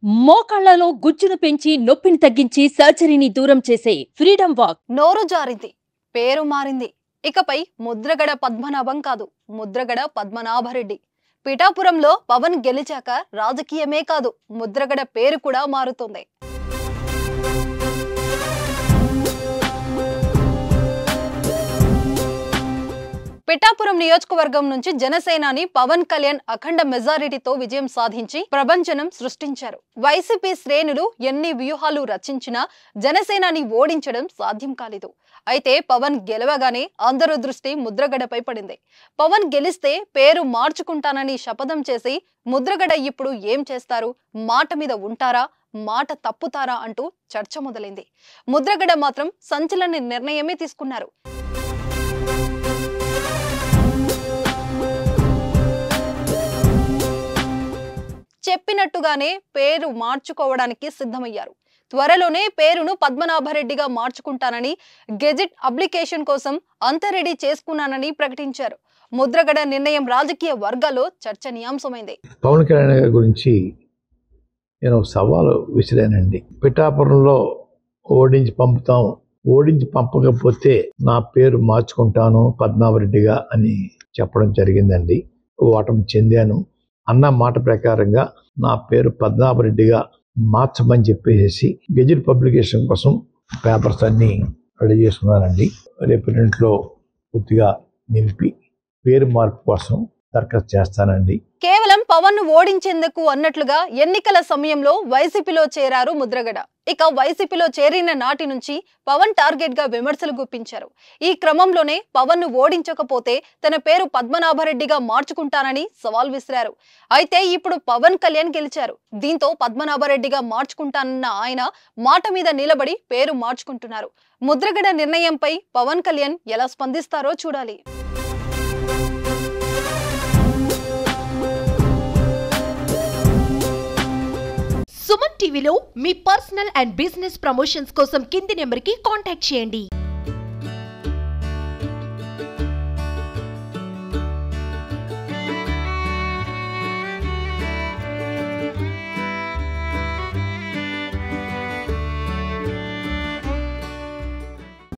మోకాళ్లలో గుజ్జును పెంచి నొప్పిని తగ్గించి సర్జరీని దూరం చేసే ఫ్రీడమ్ వాక్. నోరు జారింది, పేరు మారింది. ఇకపై ముద్రగడ పద్మనాభం కాదు, ముద్రగడ పద్మనాభరెడ్డి. పిఠాపురంలో పవన్ గెలిచాక రాజకీయమే కాదు, ముద్రగడ పేరు కూడా మారుతోంది. పిఠాపురం నియోజకవర్గం నుంచి జనసేనాని పవన్ కళ్యాణ్ అఖండ మెజారిటీతో విజయం సాధించి ప్రభంజనం సృష్టించారు. వైసీపీ శ్రేణులు ఎన్ని వ్యూహాలు రచించినా జనసేనాని ఓడించడం సాధ్యం కాలేదు. అయితే పవన్ గెలవగానే అందరూ దృష్టి ముద్రగడపై పడింది. పవన్ గెలిస్తే పేరు మార్చుకుంటానని శపథం చేసి ముద్రగడ ఇప్పుడు ఏం చేస్తారు, మాట మీద ఉంటారా, మాట తప్పుతారా అంటూ చర్చ మొదలైంది. ముద్రగడ మాత్రం సంచలన నిర్ణయమే తీసుకున్నారు. చెప్పినట్టుగానే పేరు మార్చుకోవడానికి సిద్ధమయ్యారు. త్వరలోనే పేరును పద్మనాభరెడ్డిగా మార్చుకుంటానని, గెజిట్ అప్లికేషన్ కోసం అంతా రెడీ చేసుకున్నానని ప్రకటించారు. ముద్రగడ నిర్ణయం రాజకీయ వర్గాల్లో చర్చనీయాంశమైంది. పవన్ కళ్యాణ్ గారి గురించి నేను సవాలు విసిరానండి. పిఠాపురంలో ఓడించి పంపుతాం, ఓడించి పంపకపోతే నా పేరు మార్చుకుంటాను పద్మనాభరెడ్డిగా అని చెప్పడం జరిగిందండి. ఓటమి చెందాను. అన్న మాట ప్రకారంగా నా పేరు పద్మనాభరెడ్డిగా మార్చమని చెప్పేసి గెజిట్ పబ్లికేషన్ కోసం పేపర్స్ అన్ని రెడీ చేసుకున్నానండి. రేపు పూర్తిగా నిలిపి పేరు మార్పు కోసం దరఖాస్తు చేస్తానండి. కేవలం పవన్ ను ఓడించేందుకు అన్నట్లుగా ఎన్నికల సమయంలో వైసీపీలో చేరారు ముద్రగడ. ఇక వైసీపీలో చేరిన నాటి నుంచి పవన్ టార్గెట్ గా విమర్శలు గుప్పించారు. ఈ క్రమంలోనే పవన్ ను ఓడించకపోతే తన పేరు పద్మనాభరెడ్డిగా మార్చుకుంటానని సవాల్ విసిరారు. అయితే ఇప్పుడు పవన్ కళ్యాణ్ గెలిచారు. దీంతో పద్మనాభరెడ్డిగా మార్చుకుంటానన్న ఆయన మాట మీద నిలబడి పేరు మార్చుకుంటున్నారు. ముద్రగడ నిర్ణయంపై పవన్ కళ్యాణ్ ఎలా స్పందిస్తారో చూడాలి. సుమన్ టీవీలో మీ పర్సనల్ అండ్ బిజినెస్ ప్రమోషన్స్ కోసం కింది నెంబర్కి కాంటాక్ట్ చేయండి.